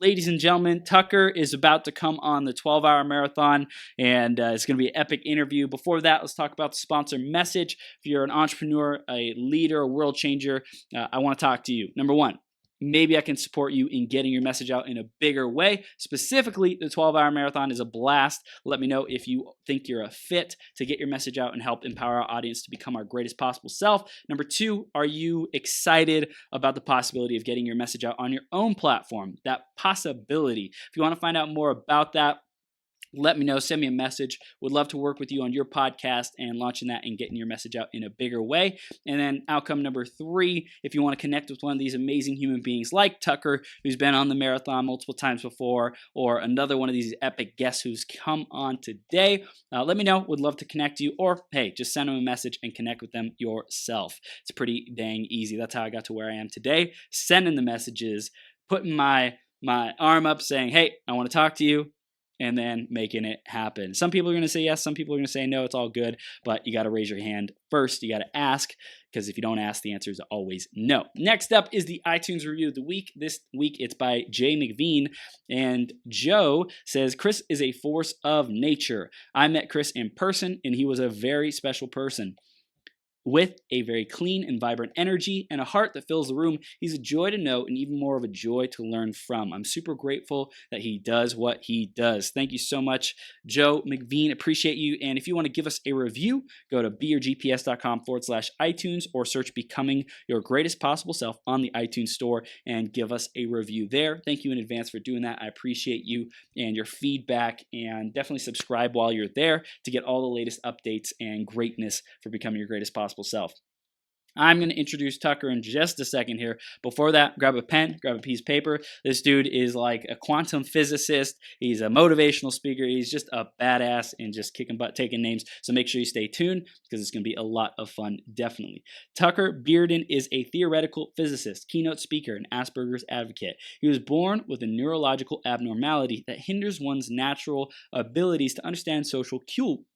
Ladies and gentlemen, Tucker is about to come on the 12-hour marathon, and it's going to be an epic interview. Before that, let's talk about the sponsor message. If you're an entrepreneur, a leader, a world changer, I want to talk to you. Number one, maybe I can support you in getting your message out in a bigger way. Specifically, the 12-hour marathon is a blast. Let me know if you think you're a fit to get your message out and help empower our audience to become our greatest possible self. Number two, are you excited about the possibility of getting your message out on your own platform? That possibility. If you want to find out more about that, let me know. Send me a message. Would love to work with you on your podcast and launching that and getting your message out in a bigger way. And then outcome number three, if you want to connect with one of these amazing human beings like Tucker, who's been on the marathon multiple times before, or another one of these epic guests who's come on today, let me know. Would love to connect you. Or, hey, just send them a message and connect with them yourself. It's pretty dang easy. That's how I got to where I am today. Sending the messages, putting my arm up saying, hey, I want to talk to you, and then making it happen. Some people are going to say yes, some people are going to say no, it's all good, but you got to raise your hand first. You got to ask, because if you don't ask, the answer is always no. Next up is the iTunes review of the week. This week it's by Jay McVean, and Joe says, Chris is a force of nature. I met Chris in person, and he was a very special person. With a very clean and vibrant energy and a heart that fills the room, he's a joy to know and even more of a joy to learn from. I'm super grateful that he does what he does. Thank you so much, Joe McVean. Appreciate you. And if you want to give us a review, go to beyourgps.com/iTunes or search Becoming Your Greatest Possible Self on the iTunes store and give us a review there. Thank you in advance for doing that. I appreciate you and your feedback, and definitely subscribe while you're there to get all the latest updates and greatness for becoming your greatest possible self. I'm going to introduce Tucker in just a second here. Before that, grab a pen, grab a piece of paper. This dude is like a quantum physicist. He's a motivational speaker. He's just a badass and just kicking butt, taking names. So make sure you stay tuned because it's going to be a lot of fun, definitely. Tucker Bearden is a theoretical physicist, keynote speaker, and Asperger's advocate. He was born with a neurological abnormality that hinders one's natural abilities to understand social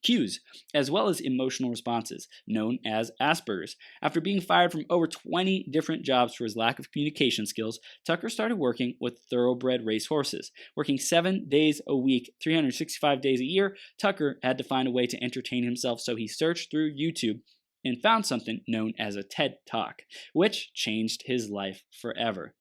cues, as well as emotional responses, known as Asperger's. After being fired from over 20 different jobs for his lack of communication skills, Tucker started working with thoroughbred race horses. Working 7 days a week, 365 days a year, Tucker had to find a way to entertain himself, so he searched through YouTube and found something known as a TED Talk, which changed his life forever.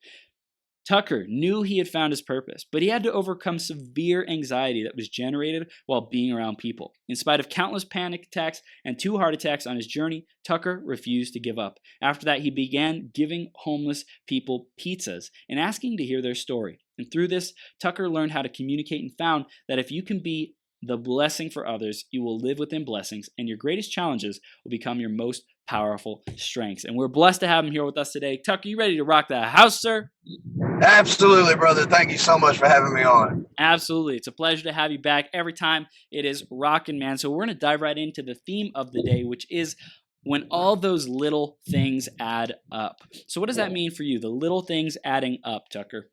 Tucker knew he had found his purpose, but he had to overcome severe anxiety that was generated while being around people. In spite of countless panic attacks and 2 heart attacks on his journey, Tucker refused to give up. After that, he began giving homeless people pizzas and asking to hear their story. And through this, Tucker learned how to communicate and found that if you can be the blessing for others, you will live within blessings, and your greatest challenges will become your most powerful strengths. And we're blessed to have him here with us today. Tucker, you ready to rock the house, sir? Absolutely, brother. Thank you so much for having me on. Absolutely. It's a pleasure to have you back. Every time it is rocking, man. So we're going to dive right into the theme of the day, which is when all those little things add up. So what does that mean for you? The little things adding up, Tucker?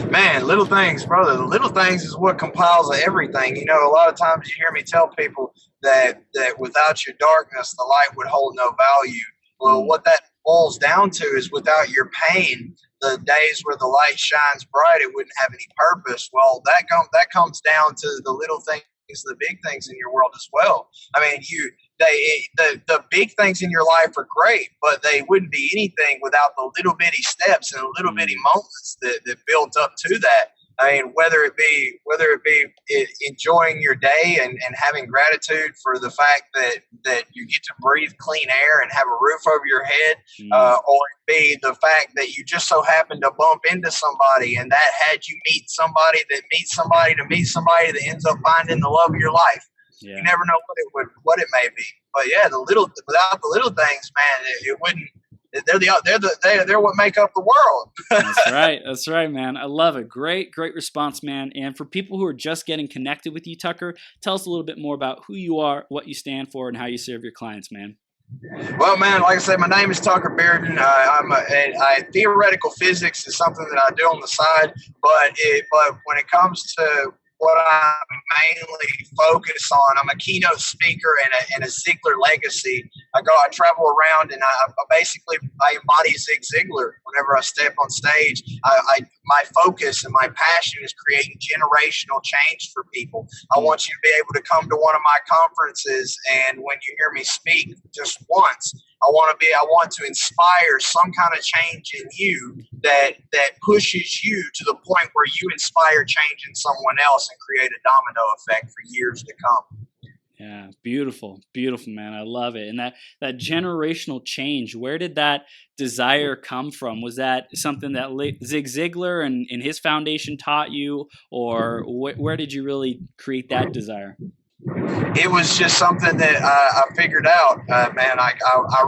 Man, little things, brother. The little things is what compiles everything. You know, a lot of times you hear me tell people that without your darkness, the light would hold no value. Well, what that boils down to is without your pain, the days where the light shines bright, it wouldn't have any purpose. Well, that comes down to the little things, the big things in your world as well. I mean, the big things in your life are great, but they wouldn't be anything without the little bitty steps and the little bitty moments that built up to that. I mean, whether it be enjoying your day and having gratitude for the fact that you get to breathe clean air and have a roof over your head, or it be the fact that you just so happen to bump into somebody and that had you meet somebody that meets somebody to meet somebody that ends up finding the love of your life. Yeah. You never know what it may be. But yeah, without the little things, man, it wouldn't. They're what make up the world. That's right, man. I love it. Great response, man. And for people who are just getting connected with you, Tucker, tell us a little bit more about who you are, what you stand for, and how you serve your clients, man. Well, man, like I said, my name is Tucker Bearden. I'm theoretical physics is something that I do on the side, but when it comes to what I mainly focus on. I'm a keynote speaker and a Ziglar legacy. I travel around, and I embody Zig Ziglar whenever I step on stage. My focus and my passion is creating generational change for people. I want you to be able to come to one of my conferences, and when you hear me speak just once, I want to inspire some kind of change in you that pushes you to the point where you inspire change in someone else and create a domino effect for years to come. Yeah, beautiful, beautiful, man. I love it. And that generational change, where did that desire come from? Was that something that Zig Ziglar and his foundation taught you, or where did you really create that desire? It was just something that I figured out, man. I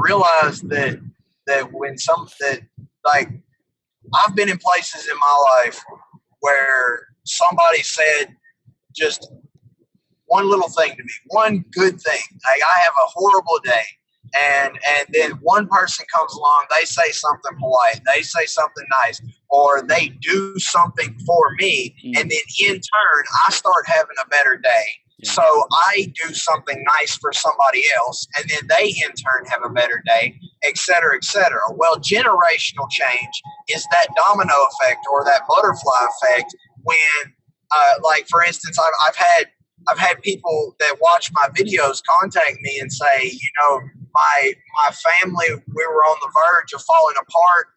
realized that I've been in places in my life where somebody said just one little thing to me, one good thing. Like, I have a horrible day, and then one person comes along, they say something polite, they say something nice, or they do something for me, and then in turn I start having a better day. Yeah. So I do something nice for somebody else, and then they in turn have a better day, et cetera, et cetera. Well, generational change is that domino effect or that butterfly effect when, like, for instance, I've had people that watch my videos contact me and say, my family, we were on the verge of falling apart.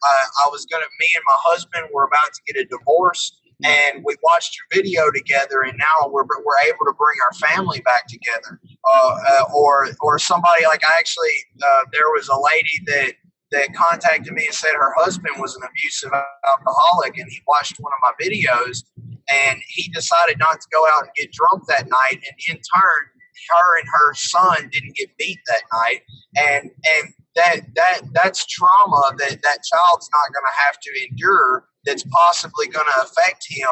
Me and my husband were about to get a divorce, and we watched your video together, and now we're able to bring our family back together. Or somebody, like, there was a lady that contacted me and said her husband was an abusive alcoholic, and he watched one of my videos, and he decided not to go out and get drunk that night, and in turn, her and her son didn't get beat that night, and that's trauma that child's not going to have to endure, that's possibly going to affect him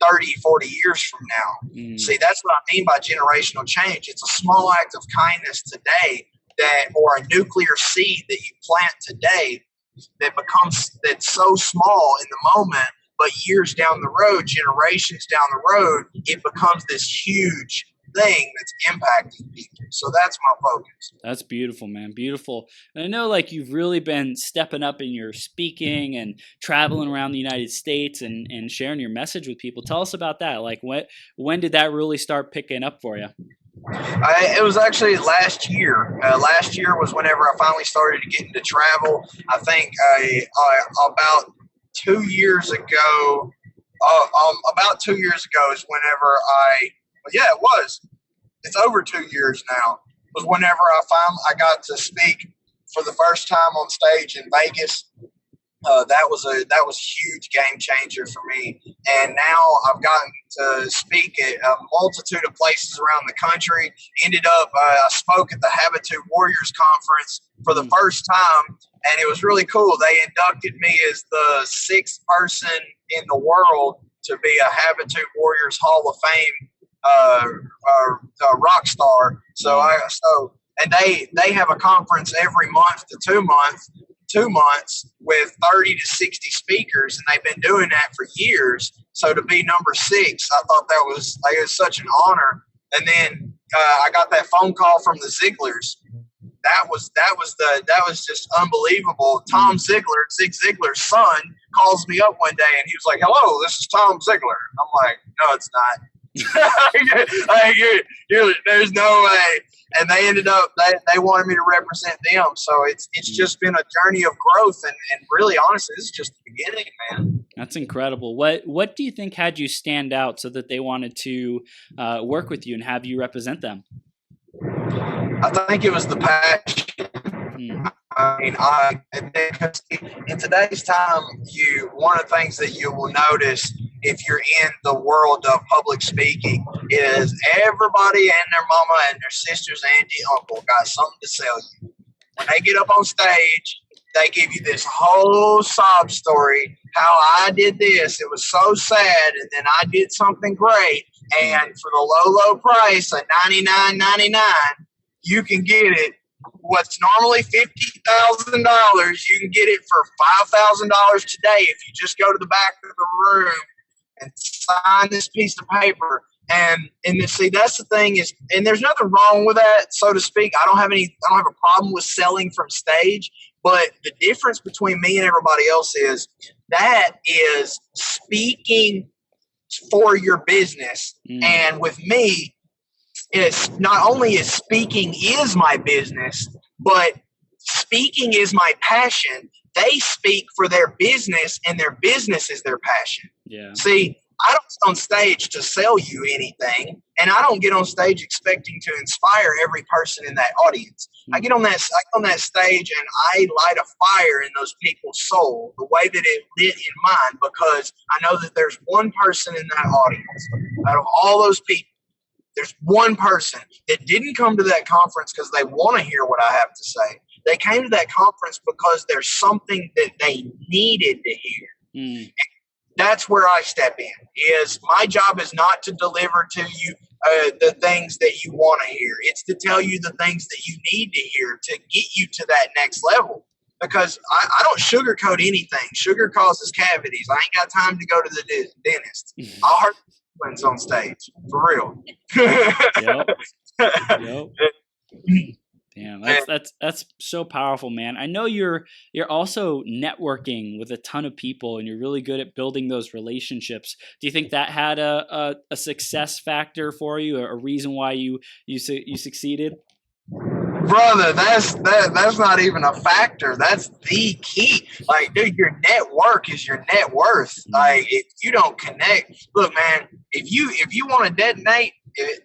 30, 40 years from now. See, that's what I mean by generational change. It's a small act of kindness today, or a nuclear seed that you plant today that's so small in the moment, but years down the road, generations down the road, it becomes this huge thing that's impacting people. So that's my focus. That's beautiful, man. Beautiful. And I know, like, you've really been stepping up in your speaking and traveling around the United States and sharing your message with people. Tell us about that. Like, when did that really start picking up for you? It was actually last year. Last year was whenever I finally started to get into travel. I think about 2 years ago. About 2 years ago is whenever it was. It's over 2 years now. Was whenever I got to speak for the first time on stage in Vegas. That was a huge game changer for me. And now I've gotten to speak at a multitude of places around the country. Ended up, I spoke at the Habitude Warriors Conference for the first time, and it was really cool. They inducted me as the 6th person in the world to be a Habitude Warriors Hall of Fame rock star. And they have a conference every month to 2 months with 30 to 60 speakers, and they've been doing that for years. So to be number 6, I thought it was such an honor. And then I got that phone call from the Ziglars. That was just unbelievable. Tom Ziglar, Zig Ziglar's son, calls me up one day, and he was like, "Hello, this is Tom Ziglar." I'm like, "No, it's not." There's no way. And they ended up, they wanted me to represent them. So it's just been a journey of growth, and really, honestly, this is just the beginning, man. That's incredible. What do you think had you stand out so that they wanted to work with you and have you represent them? I think it was the passion. I mean, in today's time, one of the things that you will notice if you're in the world of public speaking is everybody and their mama and their sisters, auntie, uncle got something to sell you. When they get up on stage, they give you this whole sob story, how I did this, it was so sad, and then I did something great, and for the low price of $99.99, you can get it. What's normally $50,000, you can get it for $5,000 today if you just go to the back of the room and sign this piece of paper See, that's the thing is, and there's nothing wrong with that, so to speak. I don't have a problem with selling from stage, but the difference between me and everybody else is that is speaking for your business. And with me, it's not only is speaking is my business, but speaking is my passion. They speak for their business, and their business is their passion. Yeah. See, I don't get on stage to sell you anything, and I don't get on stage expecting to inspire every person in that audience. I get on that stage and I light a fire in those people's soul the way that it lit in mine, because I know that there's one person in that audience out of all those people. There's one person that didn't come to that conference because they want to hear what I have to say. They came to that conference because there's something that they needed to hear. That's where I step in. Is my job is not to deliver to you the things that you want to hear. It's to tell you the things that you need to hear to get you to that next level. Because I don't sugarcoat anything. Sugar causes cavities. I ain't got time to go to the dentist. I'll hurt feelings on stage, for real. Yep. Damn, that's so powerful, man. I know you're also networking with a ton of people, and you're really good at building those relationships. Do you think that had a success factor for you, a reason why you succeeded? Brother, that's not even a factor. That's the key. Like, dude, your network is your net worth. Like, if you don't connect, look, man, if you want to detonate,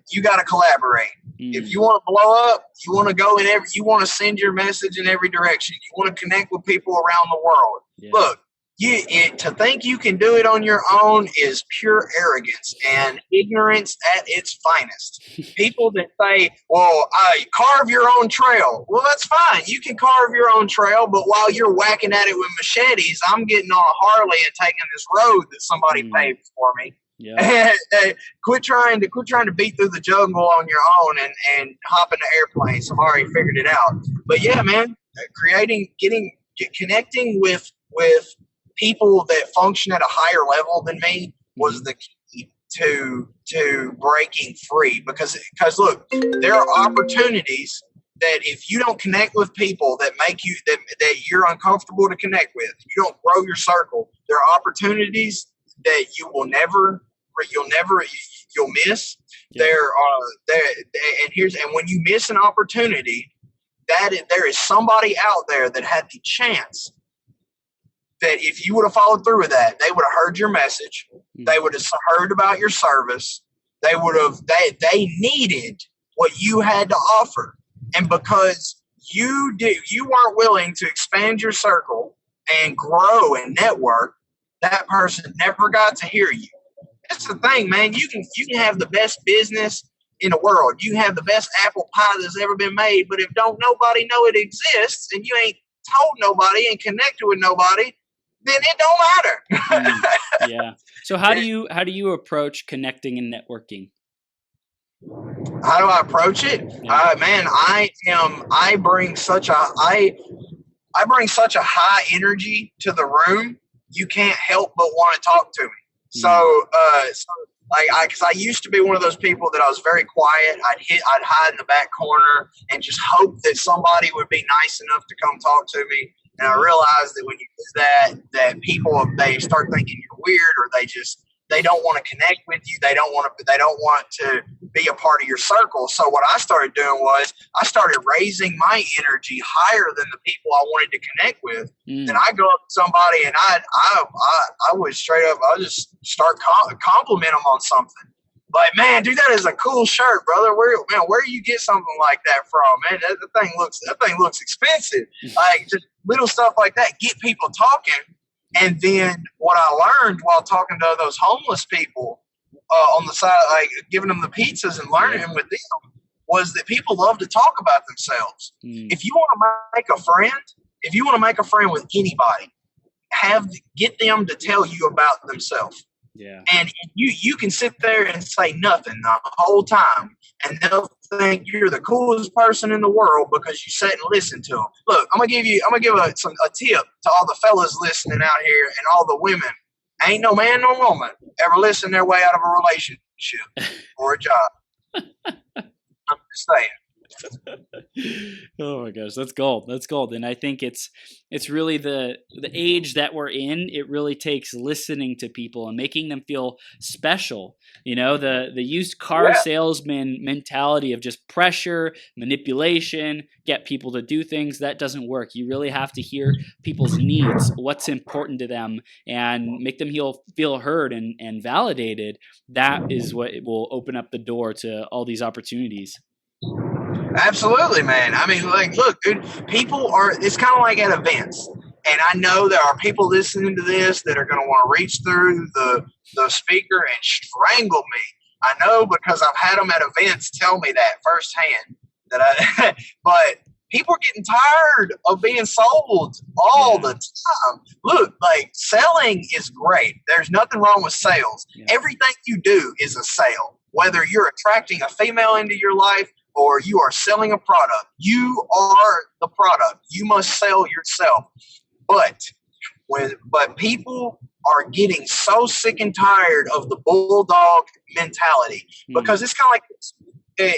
you got to collaborate. If you want to blow up, you want to go you want to send your message in every direction. You want to connect with people around the world. Yeah. Look, to think you can do it on your own is pure arrogance and ignorance at its finest. People that say, well, carve your own trail. Well, that's fine. You can carve your own trail, but while you're whacking at it with machetes, I'm getting on a Harley and taking this road that somebody paved for me. Yeah. Quit trying to beat through the jungle on your own and hop in the airplane. So I've already figured it out. But yeah, man, connecting with people that function at a higher level than me was the key to breaking free. Because look, there are opportunities that if you don't connect with people that make you that you're uncomfortable to connect with, you don't grow your circle. There are opportunities that you'll miss. Yeah. And when you miss an opportunity, there is somebody out there that had the chance that if you would have followed through with that, they would have heard your message. They would have heard about your service. They needed what you had to offer. And because you weren't willing to expand your circle and grow and network, that person never got to hear you. That's the thing, man. You can have the best business in the world. You have the best apple pie that's ever been made, but if don't nobody know it exists and you ain't told nobody and connected with nobody, then it don't matter. Yeah. So how do you approach connecting and networking? How do I approach it? Yeah. Man, I bring such a high energy to the room. You can't help but want to talk to me. So, because I used to be one of those people that I was very quiet. I'd hide in the back corner and just hope that somebody would be nice enough to come talk to me. And I realized that when you do that people, they start thinking you're weird, or they don't want to connect with you. They don't want to be a part of your circle. So what I started doing was I started raising my energy higher than the people I wanted to connect with. And I go up to somebody and I would straight up, I'll just start compliment them on something. Like, man, dude, that is a cool shirt, brother. Where do you get something like that from? Man, that thing looks expensive. Like, just little stuff like that, get people talking. And then what I learned while talking to those homeless people on the side, like giving them the pizzas and learning with them, was that people love to talk about themselves. If you want to make a friend with anybody, get them to tell you about themselves. Yeah. And you can sit there and say nothing the whole time, and they'll think you're the coolest person in the world because you sat and listened to them. Look, I'm gonna give a tip to all the fellas listening out here and all the women. Ain't no man, no woman ever listen their way out of a relationship. for a job. I'm just saying. Oh my gosh, that's gold. That's gold. And I think it's really the age that we're in. It really takes listening to people and making them feel special. You know, the used car salesman mentality of just pressure, manipulation, get people to do things, that doesn't work. You really have to hear people's needs, what's important to them, and make them feel heard and validated. That is what will open up the door to all these opportunities. Absolutely, man. I mean, like, look, dude, it's kind of like at events. And I know there are people listening to this that are going to want to reach through the speaker and strangle me. I know because I've had them at events tell me that firsthand. But people are getting tired of being sold all the time. Look, like, selling is great. There's nothing wrong with sales. Yeah. Everything you do is a sale. Whether you're attracting a female into your life or you are selling a product, you are the product. You must sell yourself. But people are getting so sick and tired of the bulldog mentality because it's kind of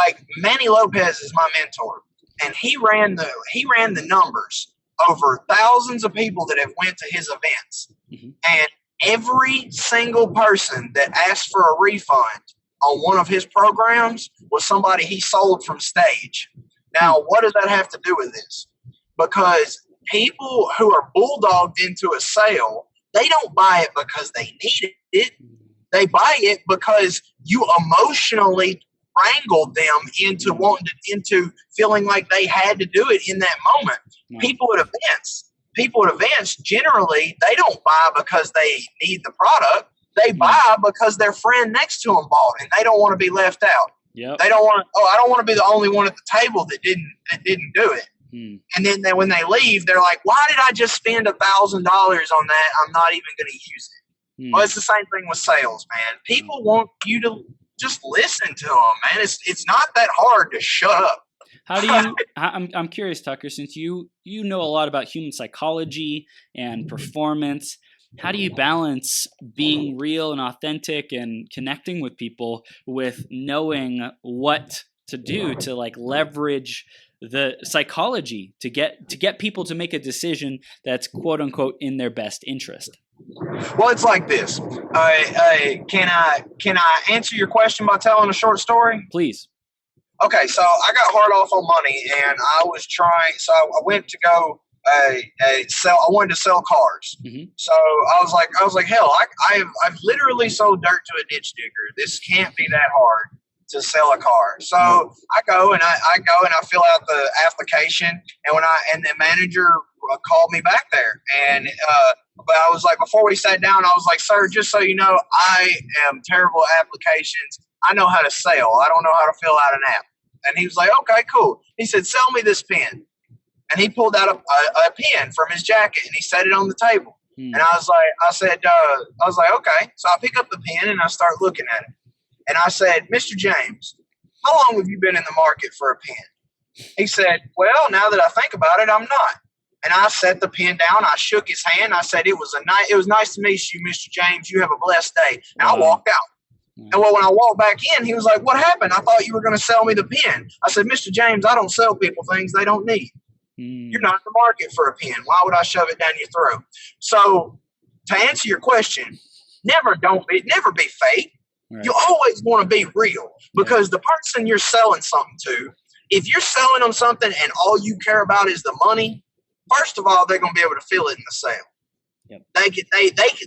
like Manny Lopez is my mentor, and he ran the numbers over thousands of people that have went to his events, and every single person that asked for a refund on one of his programs was somebody he sold from stage. Now, what does that have to do with this? Because people who are bulldogged into a sale, they don't buy it because they need it. They buy it because you emotionally wrangled them into feeling like they had to do it in that moment. People at events, generally, they don't buy because they need the product. They buy because their friend next to them bought, and they don't want to be left out. Yep. They don't want to. I don't want to be the only one at the table that didn't do it. And then when they leave, they're like, "Why did I just spend $1,000 on that? I'm not even going to use it." Well, it's the same thing with sales, man. People want you to just listen to them, man. It's not that hard to shut up. How do you? I'm curious, Tucker, since you know a lot about human psychology and performance. How do you balance being real and authentic and connecting with people with knowing what to do to like leverage the psychology to get people to make a decision that's quote unquote in their best interest? Well, it's like this. Can I answer your question by telling a short story? Please. Okay, so I got hard off on money, and I was trying. So I went to go. I wanted to sell cars. So I was like, hell, I've literally sold dirt to a ditch digger. This can't be that hard to sell a car. So I go and I fill out the application, and the manager called me back there, and but I was like, before we sat down, I was like, sir, just so you know, I am terrible at applications. I know how to sell. I don't know how to fill out an app. And he was like, okay, cool. He said, sell me this pen. And he pulled out a pen from his jacket and he set it on the table. And I was like, okay. So I pick up the pen and I start looking at it. And I said, Mr. James, how long have you been in the market for a pen? He said, well, now that I think about it, I'm not. And I set the pen down. I shook his hand. I said, it was nice to meet you, Mr. James. You have a blessed day. And I walked out. And well, when I walked back in, he was like, what happened? I thought you were going to sell me the pen. I said, Mr. James, I don't sell people things they don't need. You're not in the market for a pen. Why would I shove it down your throat? So to answer your question, never be fake. Right. You always want to be real, because the person you're selling something to, if you're selling them something and all you care about is the money, first of all, they're going to be able to feel it in the sale. Yep.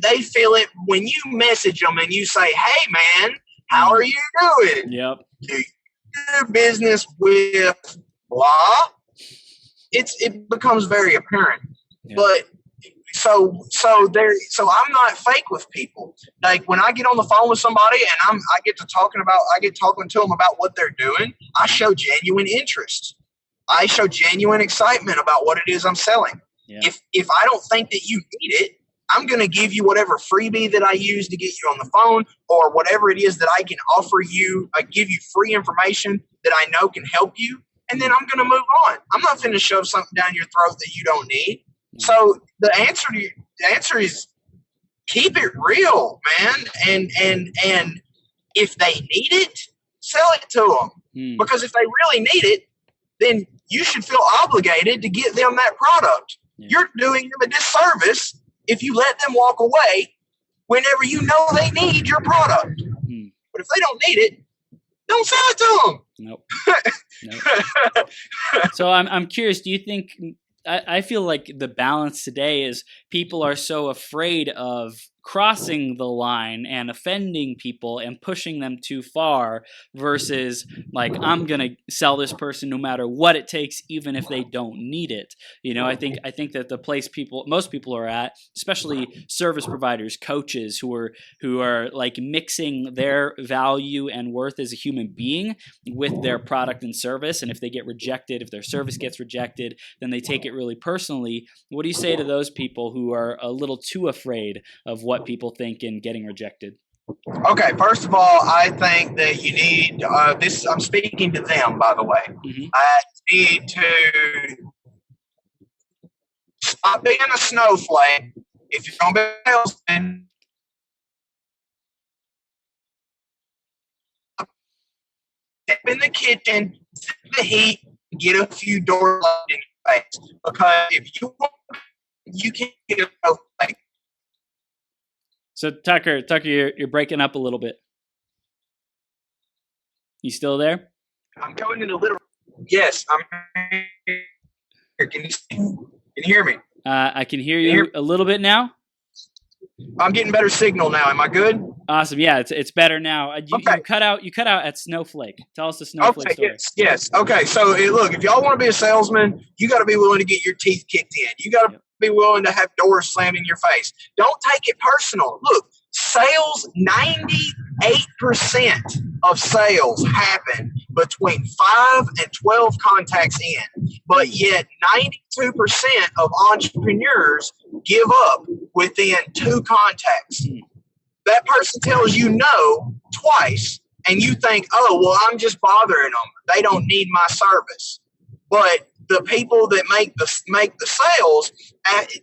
They feel it when you message them and you say, hey, man, how are you doing? Yep. Do you do business with blah? It becomes very apparent. Yep. But so I'm not fake with people. Like when I get on the phone with somebody and I get talking to them about what they're doing, I show genuine interest. I show genuine excitement about what it is I'm selling. Yeah. If I don't think that you need it, I'm going to give you whatever freebie that I use to get you on the phone, or whatever it is that I can offer you. I give you free information that I know can help you, and then I'm going to move on. I'm not going to shove something down your throat that you don't need. So the answer is keep it real, man, and If they need it, sell it to them. Because if they really need it, then you should feel obligated to get them that product. You're doing them a disservice if you let them walk away whenever you know they need your product. But if they don't need it, don't sell it to them. Nope. So I'm curious, do you think, I feel like the balance today is people are so afraid of crossing the line and offending people and pushing them too far versus like, I'm going to sell this person no matter what it takes, even if they don't need it. I think that the place most people are at, especially service providers, coaches who are like mixing their value and worth as a human being with their product and service. And if they get rejected, if their service gets rejected, then they take it really personally. What do you say to those people who are a little too afraid of what people think in getting rejected? Okay, first of all, I think that you need this. I'm speaking to them, by the way. I need to stop being a snowflake. If you're going to be a salesman, step in the kitchen, sit in the heat, get a few doors in your face. Because if you want, you can't get a snowflake. So Tucker, you're breaking up a little bit. You still there? I'm going in a little. Yes, I'm here. Can you hear me? I can hear you a little bit now. I'm getting better signal now. Am I good? Awesome. Yeah, it's better now. You cut out at snowflake. Tell us the snowflake story. Yes. Okay. So look, if y'all want to be a salesman, you got to be willing to get your teeth kicked in. You got to be willing to have doors slammed in your face. Don't take it personal. Look, sales, 98% of sales happen between 5 and 12 contacts in, but yet 92% of entrepreneurs give up within 2 contacts. That person tells you no twice, and you think, oh, well, I'm just bothering them. They don't need my service. But the people that make the sales,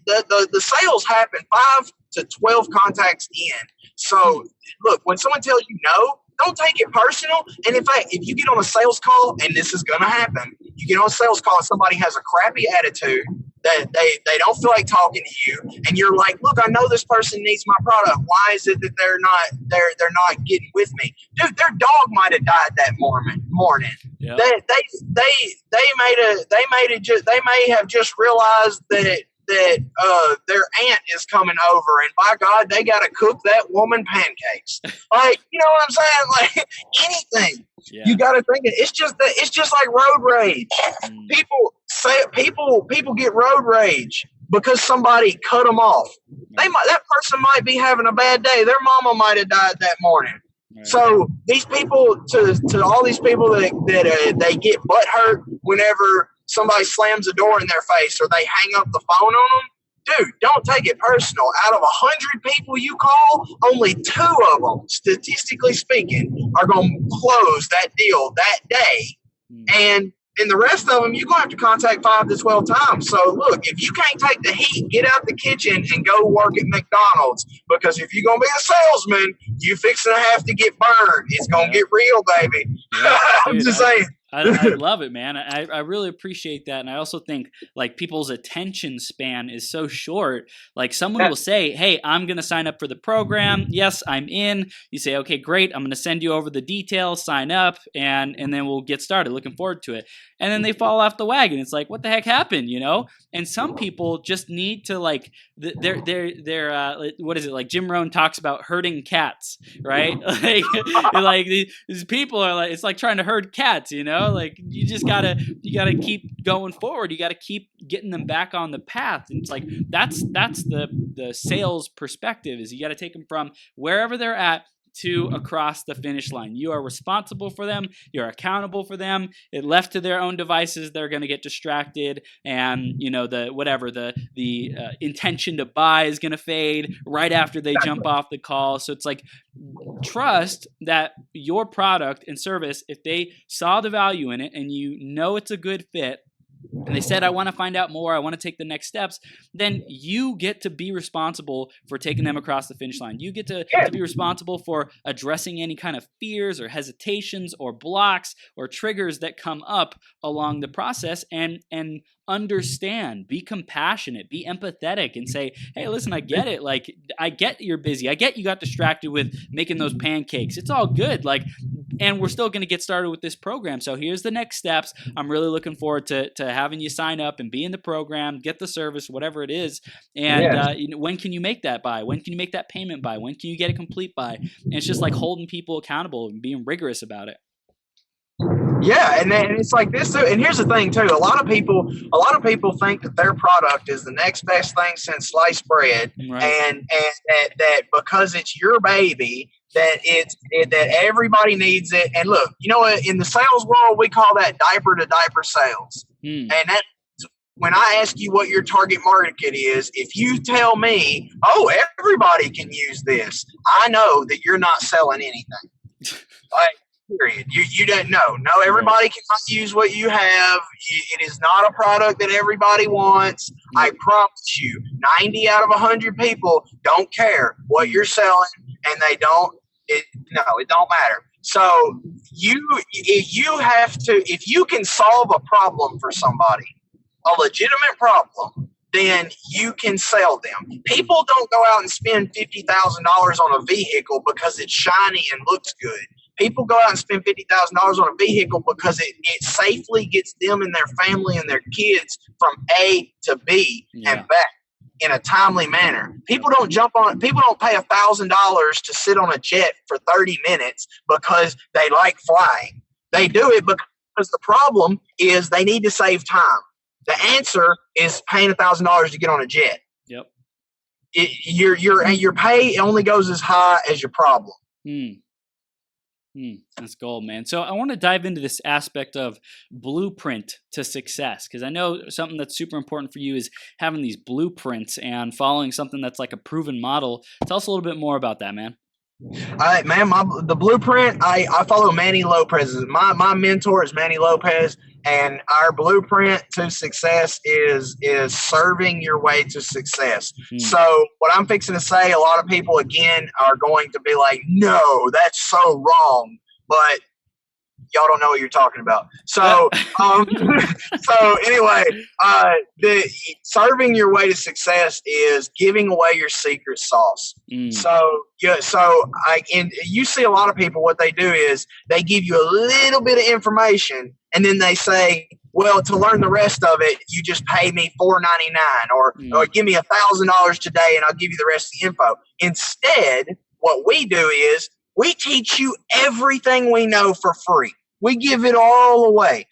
the sales happen 5 to 12 contacts in. So, look, when someone tells you no, don't take it personal. And in fact, if you get on a sales call, and this is going to happen, you get on a sales call and somebody has a crappy attitude, that they don't feel like talking to you, and you're like, look, I know this person needs my product. Why is it that they're not getting with me? Dude, their dog might have died that morning. Yep. They may have just realized that their aunt is coming over, and by God, they got to cook that woman pancakes. Like, you know what I'm saying? Like anything, you got to think it. It's just like road rage. People get road rage because somebody cut them off. That person might be having a bad day. Their mama might have died that morning. Right. So these people, to all these people that they get butt hurt whenever somebody slams a door in their face or they hang up the phone on them, dude, don't take it personal. Out of 100 people you call, only 2 of them, statistically speaking, are going to close that deal that day. And the rest of them, you're going to have to contact 5 to 12 times. So, look, if you can't take the heat, get out the kitchen and go work at McDonald's. Because if you're going to be a salesman, you're fixing to have to get burned. It's going to get real, baby. Yeah, I'm just saying. I love it, man. I really appreciate that. And I also think like people's attention span is so short. Like someone will say, hey, I'm going to sign up for the program. Yes, I'm in. You say, okay, great. I'm going to send you over the details, sign up, and then we'll get started. Looking forward to it. And then they fall off the wagon. It's like, what the heck happened, you know? And some people just need to like, they're what is it? Like Jim Rohn talks about herding cats, right? like these people are like, it's like trying to herd cats, you know? Like you gotta keep going forward. You gotta keep getting them back on the path. And it's like, that's the sales perspective is you gotta take them from wherever they're at to across the finish line. You are responsible for them. You're accountable for them. If left to their own devices, they're going to get distracted, and you know the intention to buy is going to fade right after they jump off the call. So it's like trust that your product and service, if they saw the value in it and you know it's a good fit, and they said, I want to find out more, I want to take the next steps, then you get to be responsible for taking them across the finish line. You get to be responsible for addressing any kind of fears or hesitations or blocks or triggers that come up along the process, and understand, be compassionate, be empathetic, and say, hey, listen, I get it. Like, I get you're busy. I get you got distracted with making those pancakes. It's all good. Like, and we're still going to get started with this program. So here's the next steps. I'm really looking forward to having you sign up and be in the program, get the service, whatever it is. And when can you make that by? When can you make that payment by? When can you get it complete by? And it's just like holding people accountable and being rigorous about it. Yeah, and then it's like this too. And here's the thing too: a lot of people think that their product is the next best thing since sliced bread, Right. and that because it's your baby, that that everybody needs it. And look, you know what? In the sales world, we call that diaper to diaper sales. And that, when I ask you what your target market is, if you tell me, oh, everybody can use this, I know that you're not selling anything. Like, period. You don't know. No, everybody cannot use what you have. It is not a product that everybody wants. I promise you, 90 out of 100 people don't care what you're selling, and they don't. It don't matter. So if you can solve a problem for somebody, a legitimate problem, then you can sell them. People don't go out and spend $50,000 on a vehicle because it's shiny and looks good. People go out and spend $50,000 on a vehicle because it safely gets them and their family and their kids from A to B and back in a timely manner. People don't pay $1,000 to sit on a jet for 30 minutes because they like flying. They do it because the problem is they need to save time. The answer is paying $1,000 to get on a jet. Yep. Your pay only goes as high as your problem. That's gold, man. So I want to dive into this aspect of blueprint to success, because I know something that's super important for you is having these blueprints and following something that's like a proven model. Tell us a little bit more about that, man. All right, man. The blueprint, I follow Manny Lopez. My mentor is Manny Lopez, and our blueprint to success is serving your way to success. So what I'm fixing to say, a lot of people again are going to be like, no, that's so wrong, but y'all don't know what you're talking about. So so anyway, the serving your way to success is giving away your secret sauce. So you see a lot of people, what they do is they give you a little bit of information and then they say, well, to learn the rest of it, you just pay me $4.99 or give me $1,000 today and I'll give you the rest of the info. Instead, what we do is we teach you everything we know for free. We give it all away.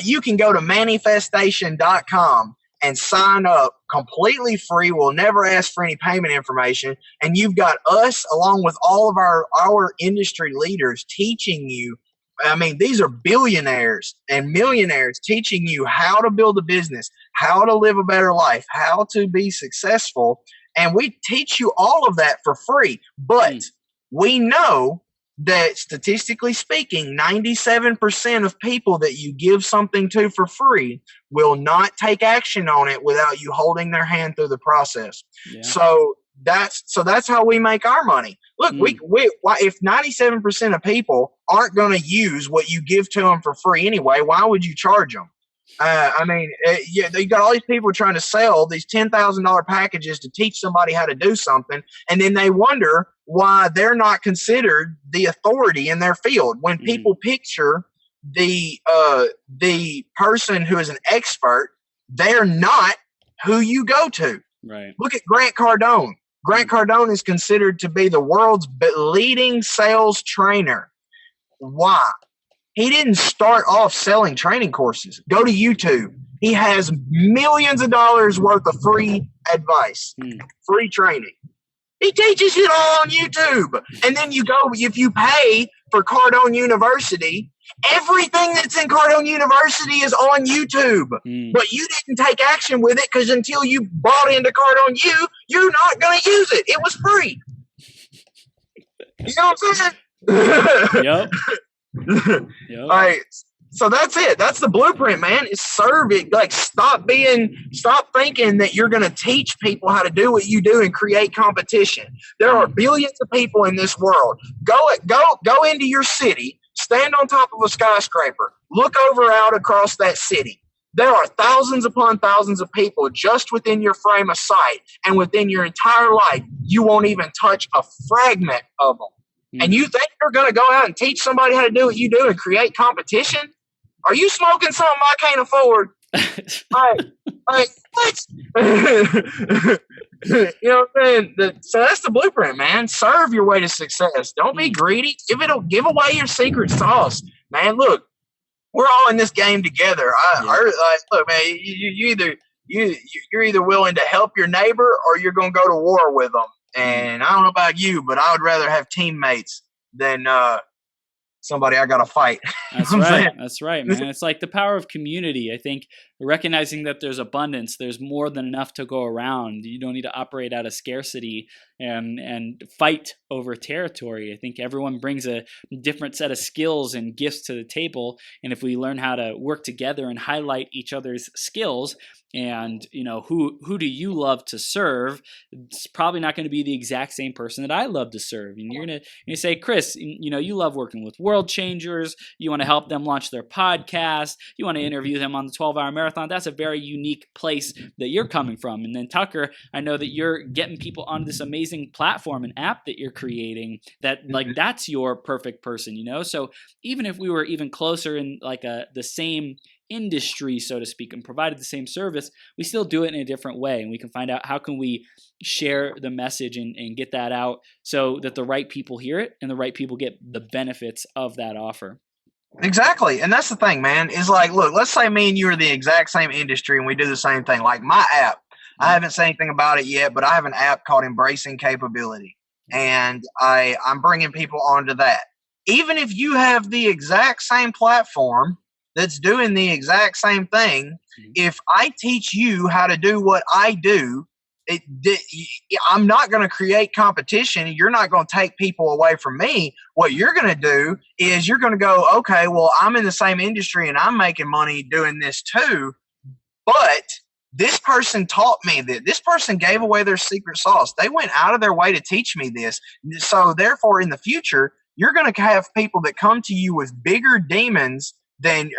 You can go to manifestation.com and sign up completely free. We'll never ask for any payment information. And you've got us along with all of our industry leaders teaching you. I mean, these are billionaires and millionaires teaching you how to build a business, how to live a better life, how to be successful. And we teach you all of that for free. But we know that statistically speaking, 97% of people that you give something to for free will not take action on it without you holding their hand through the process. Yeah. So that's how we make our money. Look, if 97% of people aren't going to use what you give to them for free anyway, why would you charge them? You got all these people trying to sell these $10,000 packages to teach somebody how to do something, and then they wonder why they're not considered the authority in their field. When people picture the person who is an expert, they're not who you go to. Right. Look at Grant Cardone. Grant Cardone is considered to be the world's leading sales trainer. Why? He didn't start off selling training courses. Go to YouTube. He has millions of dollars worth of free advice, free training. He teaches it all on YouTube. And then if you pay for Cardone University, everything that's in Cardone University is on YouTube. But you didn't take action with it because until you bought into Cardone you're not going to use it. It was free. You know what I'm saying? Yep. All right. So that's it. That's the blueprint, man. Is serve it. Like stop thinking that you're going to teach people how to do what you do and create competition. There are billions of people in this world. Go into your city, stand on top of a skyscraper, look out across that city. There are thousands upon thousands of people just within your frame of sight, and within your entire life, you won't even touch a fragment of them. And you think you're going to go out and teach somebody how to do what you do and create competition? Are you smoking something I can't afford? Like what? You know what I'm saying? So that's the blueprint, man. Serve your way to success. Don't be greedy. Give away your secret sauce, man. Look, we're all in this game together. Look, man. You're either willing to help your neighbor or you're going to go to war with them. And I don't know about you, but I would rather have teammates than somebody I got to fight. That's right. That's right, man. It's like the power of community. I think recognizing that there's abundance, there's more than enough to go around. You don't need to operate out of scarcity and fight over territory. I think everyone brings a different set of skills and gifts to the table. And if we learn how to work together and highlight each other's skills, and who do you love to serve? It's probably not going to be the exact same person that I love to serve. And you're gonna say, Chris, you love working with world changers. You want to help them launch their podcast. You want to interview them on the 12-hour marathon. That's a very unique place that you're coming from. And then Tucker, I know that you're getting people on this amazing platform and app that you're creating. That that's your perfect person. So even if we were even closer in like the same industry, so to speak, and provided the same service, we still do it in a different way. And we can find out how can we share the message and get that out so that the right people hear it and the right people get the benefits of that offer. Exactly. And that's the thing, man, is like, look, let's say me and you are the exact same industry and we do the same thing. Like my app, I haven't said anything about it yet, but I have an app called Embracing Capability. And I'm bringing people onto that. Even if you have the exact same platform that's doing the exact same thing, if I teach you how to do what I do, I'm not going to create competition. You're not going to take people away from me. What you're going to do is you're going to go, okay, well, I'm in the same industry and I'm making money doing this too, but this person taught me that. This person gave away their secret sauce. They went out of their way to teach me this. So therefore, in the future, you're going to have people that come to you with bigger demons than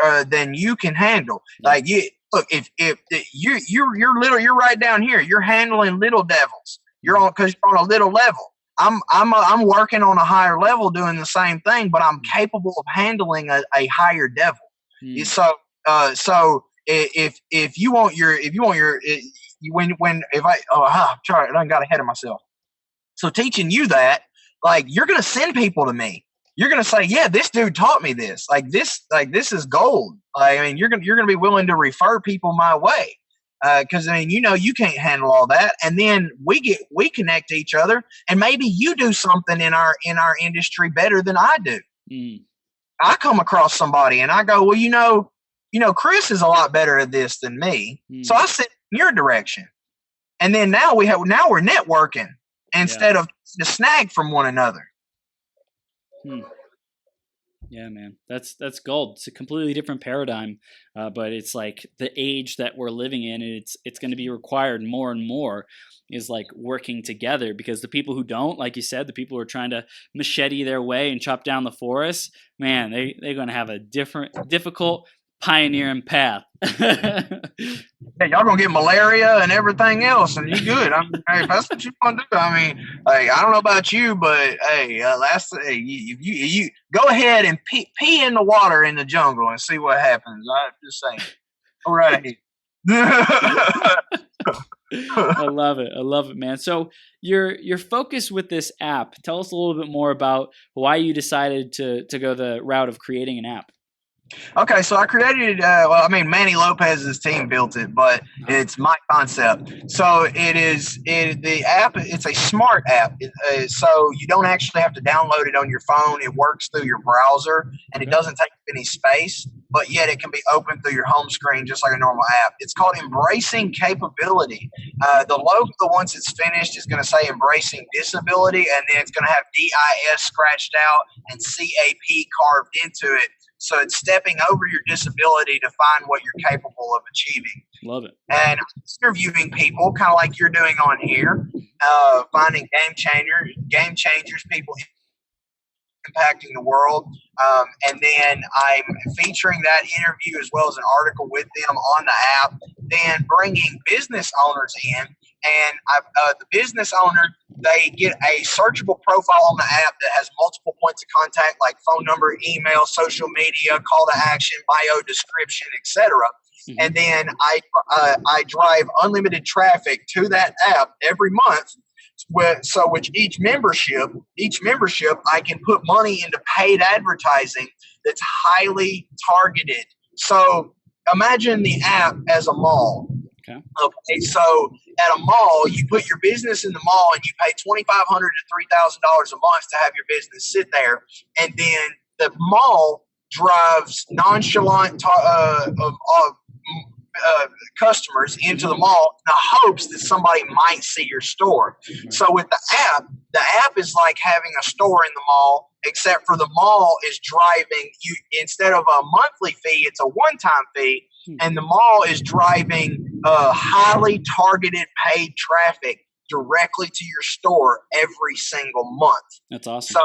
you can handle. Like look, if you're right down here. You're handling little devils. Because you're on a little level. I'm working on a higher level, doing the same thing, but I'm capable of handling a higher devil. So if you want your I got ahead of myself. So teaching you that, like, you're gonna send people to me. You're going to say, yeah, this dude taught me this. This is gold. I mean, you're going to be willing to refer people my way. Cause you can't handle all that. And then we connect each other, and maybe you do something in our industry better than I do. I come across somebody and I go, well, Chris is a lot better at this than me. So I send in your direction. And then now we're networking instead of to snag from one another. Yeah, man, that's gold. It's a completely different paradigm, but it's like the age that we're living in, and it's going to be required more and more is like working together, because the people who don't, like you said, the people who are trying to machete their way and chop down the forest, man, they're going to have a difficult pioneering path. Yeah, y'all gonna get malaria and everything else, and you good. Hey, if that's what you want to do. I mean, hey, I don't know about you, but hey, you go ahead and pee in the water in the jungle and see what happens. I'm just saying. All right. I love it, man. So your focus with this app. Tell us a little bit more about why you decided to go the route of creating an app. Okay, so I created Manny Lopez's team built it, but it's my concept. So the app, it's a smart app. So you don't actually have to download it on your phone. It works through your browser, and it doesn't take any space, but yet it can be opened through your home screen just like a normal app. It's called Embracing Capability. The logo, once it's finished, is going to say Embracing Disability, and then it's going to have DIS scratched out and CAP carved into it. So it's stepping over your disability to find what you're capable of achieving. Love it. And interviewing people, kind of like you're doing on here, finding game changers, people impacting the world. And then I'm featuring that interview as well as an article with them on the app, then bringing business owners in. And the business owner, they get a searchable profile on the app that has multiple points of contact, like phone number, email, social media, call to action, bio description, etc. Mm-hmm. And then I drive unlimited traffic to that app every month. So with each membership, I can put money into paid advertising that's highly targeted. So imagine the app as a mall. Okay, so at a mall, you put your business in the mall and you pay $2,500 to $3,000 a month to have your business sit there, and then the mall drives nonchalant customers into the mall in the hopes that somebody might see your store. So with the app is like having a store in the mall, except for the mall is driving you, instead of a monthly fee, it's a one-time fee, and the mall is driving highly targeted paid traffic directly to your store every single month. That's awesome. So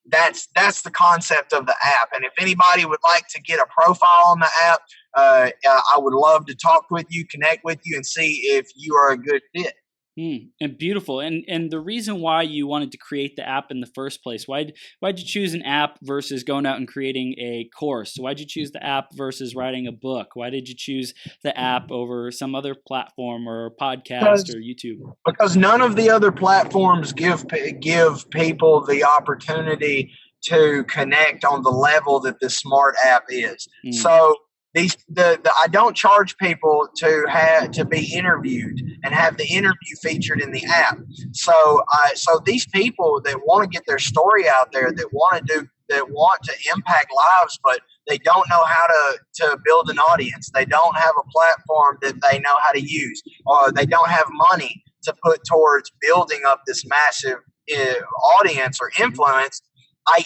that's the concept of the app. And if anybody would like to get a profile on the app, I would love to talk with you, connect with you, and see if you are a good fit. And beautiful. And the reason why you wanted to create the app in the first place, why'd you choose an app versus going out and creating a course? Why'd you choose the app versus writing a book? Why did you choose the app over some other platform or podcast or YouTube? Because none of the other platforms give people the opportunity to connect on the level that the Smart app is. So I don't charge people to be interviewed and have the interview featured in the app. So these people that want to get their story out there, that want to impact lives, but they don't know how to build an audience. They don't have a platform that they know how to use, or they don't have money to put towards building up this massive audience or influence.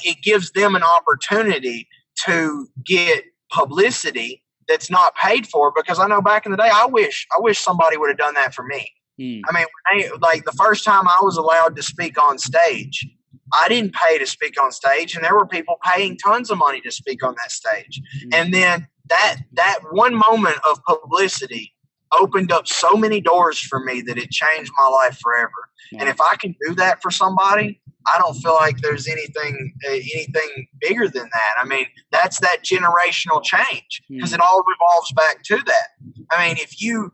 It gives them an opportunity to get publicity that's not paid for, because I know back in the day, I wish somebody would have done that for me. I mean, like the first time I was allowed to speak on stage, I didn't pay to speak on stage, and there were people paying tons of money to speak on that stage. And then that one moment of publicity opened up so many doors for me that it changed my life forever. And if I can do that for somebody, I don't feel like there's anything bigger than that. I mean, that's that generational change, because it all revolves back to that. I mean, you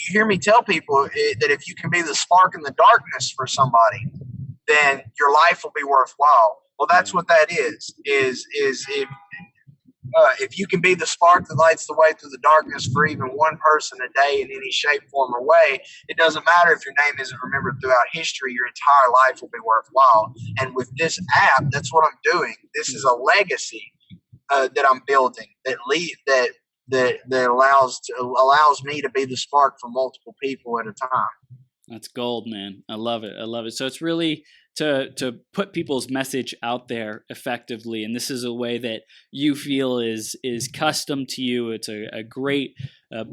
hear me tell people that if you can be the spark in the darkness for somebody, then your life will be worthwhile. Well, that's what that is if you can be the spark that lights the way through the darkness for even one person a day in any shape, form, or way, it doesn't matter if your name isn't remembered throughout history, your entire life will be worthwhile. And with this app, that's what I'm doing. This is a legacy that I'm building that allows me to be the spark for multiple people at a time. That's gold, man. I love it. So it's really to put people's message out there effectively, and this is a way that you feel is custom to you. It's a great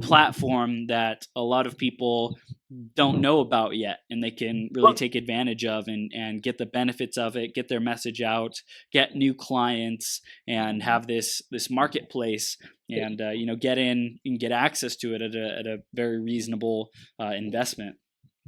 platform that a lot of people don't know about yet, and they can really take advantage of and get the benefits of it, get their message out, get new clients, and have this marketplace, and get in and get access to it at a very reasonable investment.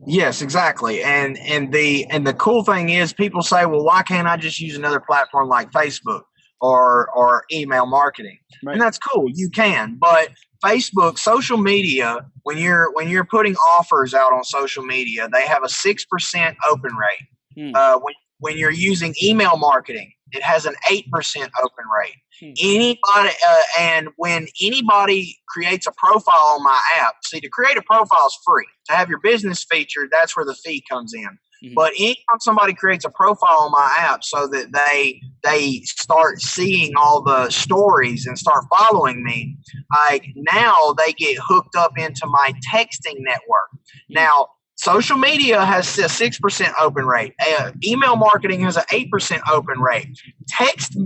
Yes, exactly. And the cool thing is, people say, well, why can't I just use another platform like Facebook or email marketing? Right. And that's cool. You can, but Facebook, social media, when you're putting offers out on social media, they have a 6% open rate. When you're using email marketing, it has an 8% open rate. Anybody, and when anybody creates a profile on my app, see, to create a profile is free. To have your business featured, that's where the fee comes in. But anytime somebody creates a profile on my app so that they start seeing all the stories and start following me, now they get hooked up into my texting network. Now, Social media has a 6% open rate. Email marketing has an 8% open rate. Text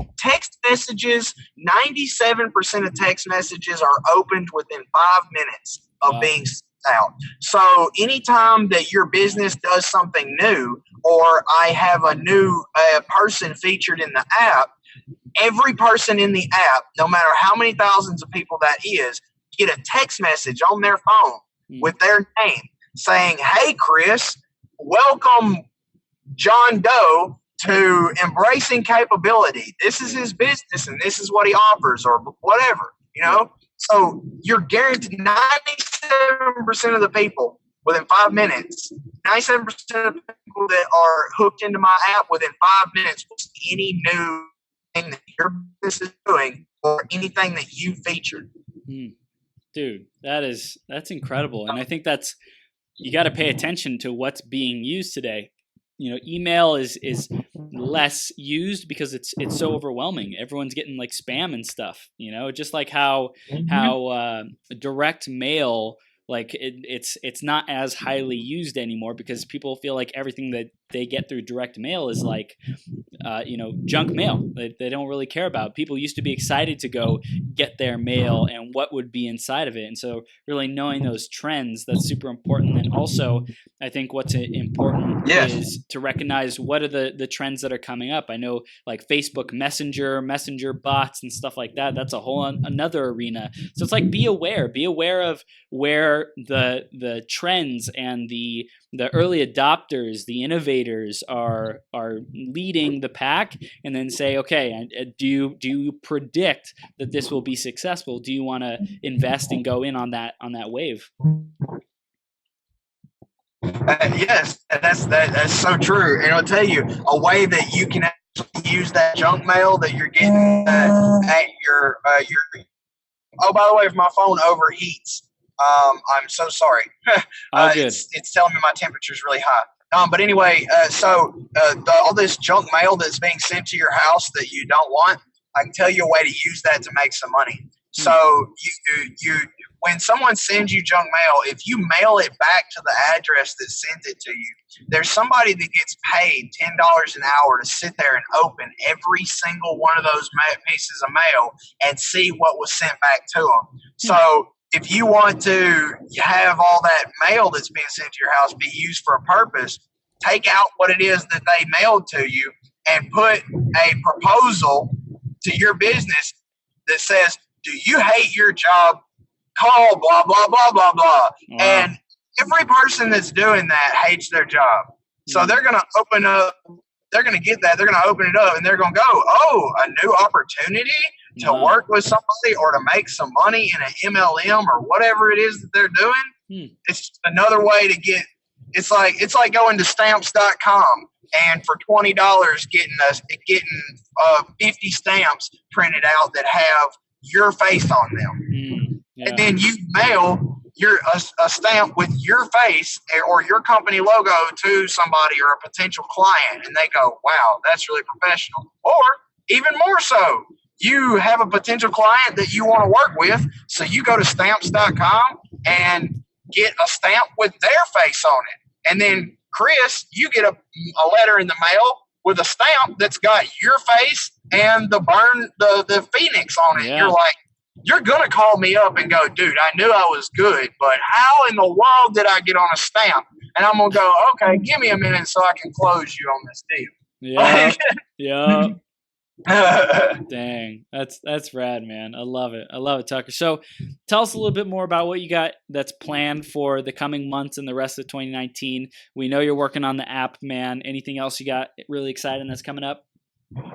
messages, 97% of text messages are opened within 5 minutes of being sent out. So anytime that your business does something new, or I have a new person featured in the app, every person in the app, no matter how many thousands of people that is, get a text message on their phone with their name saying, "Hey, Chris, welcome John Doe to Embracing Capability. This is his business and this is what he offers," or whatever, you know? So you're guaranteed 97% of the people within 5 minutes, 97% of the people that are hooked into my app within 5 minutes will see any new thing that your business is doing or anything that you featured. Dude, that's incredible. And I think you got to pay attention to what's being used today. You know, email is less used because it's so overwhelming. Everyone's getting like spam and stuff, you know, just like how direct mail, like it's not as highly used anymore because people feel like everything that they get through direct mail is like, junk mail. They don't really care about. People used to be excited to go get their mail and what would be inside of it. And so really knowing those trends, that's super important. And also, I think what's important is to recognize what are the trends that are coming up. I know like Facebook Messenger bots and stuff like that. That's a whole another arena. So it's like be aware of where the trends and the early adopters, the innovators are leading the pack, and then say, okay, do you predict that this will be successful? Do you want to invest and go in on that wave? Yes, that's so true. And I'll tell you a way that you can actually use that junk mail that you're getting at your. Oh, by the way, if my phone overheats, I'm so sorry. It's telling me my temperature is really high. But anyway, all this junk mail that's being sent to your house that you don't want, I can tell you a way to use that to make some money. So you when someone sends you junk mail, if you mail it back to the address that sent it to you, there's somebody that gets paid $10 an hour to sit there and open every single one of those pieces of mail and see what was sent back to them. So if you want to have all that mail that's being sent to your house be used for a purpose, take out what it is that they mailed to you and put a proposal to your business that says, "Do you hate your job? Call blah, blah, blah, blah, blah." Wow. And every person that's doing that hates their job. So they're going to open up, they're going to get that, they're going to open it up, and they're going to go, "Oh, a new opportunity to work with somebody or to make some money in an MLM or whatever it is that they're doing." It's just another way to get, it's like going to stamps.com and for $20 getting 50 stamps printed out that have your face on them. And then you mail a stamp with your face or your company logo to somebody or a potential client, and they go, "Wow, that's really professional." Or even more so, you have a potential client that you want to work with, so you go to stamps.com and get a stamp with their face on it. And then, Chris, you get a letter in the mail with a stamp that's got your face and the phoenix on it. Yeah. You're going to call me up and go, "Dude, I knew I was good, but how in the world did I get on a stamp?" And I'm going to go, "Okay, give me a minute so I can close you on this deal." Yeah. Dang, that's rad, man. I love it, Tucker. So tell us a little bit more about what you got that's planned for the coming months and the rest of 2019. We know you're working on the app, man. Anything else you got really exciting that's coming up?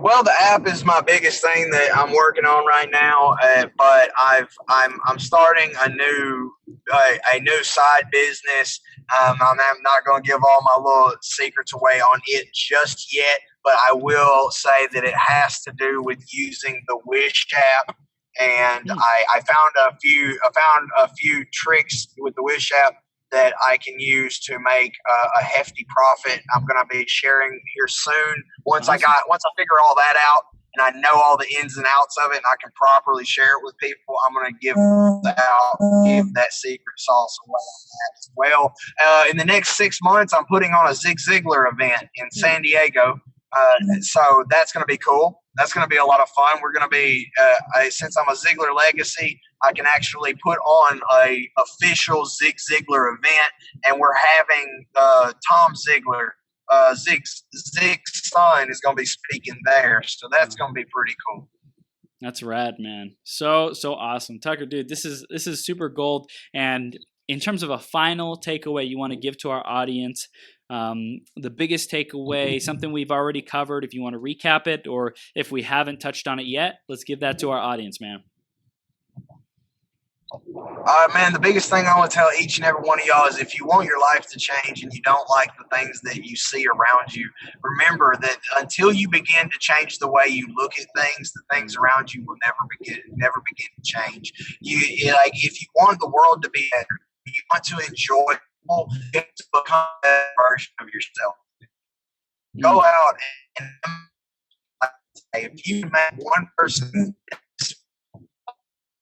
Well, the app is my biggest thing that I'm working on right now, but I'm starting a new side business. I'm not going to give all my little secrets away on it just yet, but I will say that it has to do with using the Wish app. And I found a few tricks with the Wish app that I can use to make a hefty profit. I'm going to be sharing here soon once I figure all that out. and I know all the ins and outs of it, and I can properly share it with people, I'm going to give that secret sauce away on that as well. In the next 6 months, I'm putting on a Zig Ziglar event in San Diego. So that's going to be cool. That's going to be a lot of fun. We're going to be, since I'm a Ziegler legacy, I can actually put on a official Zig Ziglar event, and we're having Tom Ziegler, Zig's son, is going to be speaking there. So that's going to be pretty cool. That's rad, man. So awesome, Tucker, dude. This is super gold. And in terms of a final takeaway you want to give to our audience, the biggest takeaway, something we've already covered, if you want to recap it, or if we haven't touched on it yet, let's give that to our audience, man. Man, the biggest thing I want to tell each and every one of y'all is, if you want your life to change and you don't like the things that you see around you, remember that until you begin to change the way you look at things, the things around you will never begin to change. If you want the world to be better, you want to enjoy it, you have to become a better version of yourself. Go out and if you make one person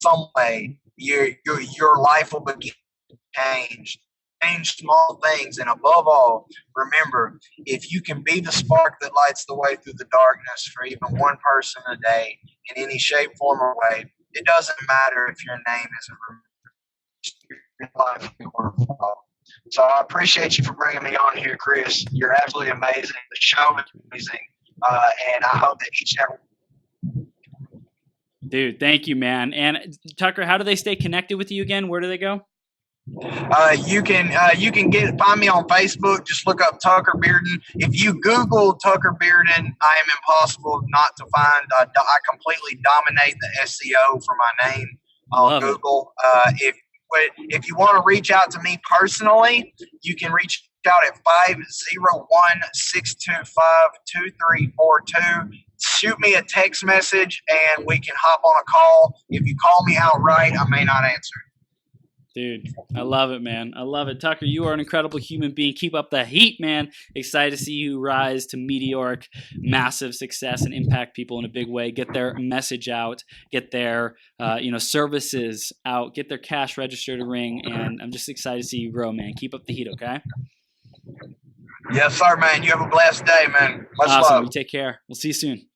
some way, your life will begin to change. Change small things, and above all, remember, if you can be the spark that lights the way through the darkness for even one person a day, in any shape, form, or way, it doesn't matter if your name isn't remembered. So I appreciate you for bringing me on here, Chris. You're absolutely amazing. The show is amazing, and I hope that each and every. Dude, thank you, man. And Tucker, how do they stay connected with you again? Where do they go? You can find me on Facebook. Just look up Tucker Bearden. If you Google Tucker Bearden, I am impossible not to find. I completely dominate the SEO for my name on Google. If you want to reach out to me personally, you can reach out at 501-625-2342. Shoot me a text message and we can hop on a call. If you call me outright, I may not answer. Dude, I love it, man. I love it. Tucker, you are an incredible human being. Keep up the heat, man. Excited to see you rise to meteoric, massive success and impact people in a big way. Get their message out, get their services out, get their cash register to ring, and I'm just excited to see you grow, man. Keep up the heat, okay? Yes, sir, man. You have a blessed day, man. Much awesome. love. You take care. We'll see you soon.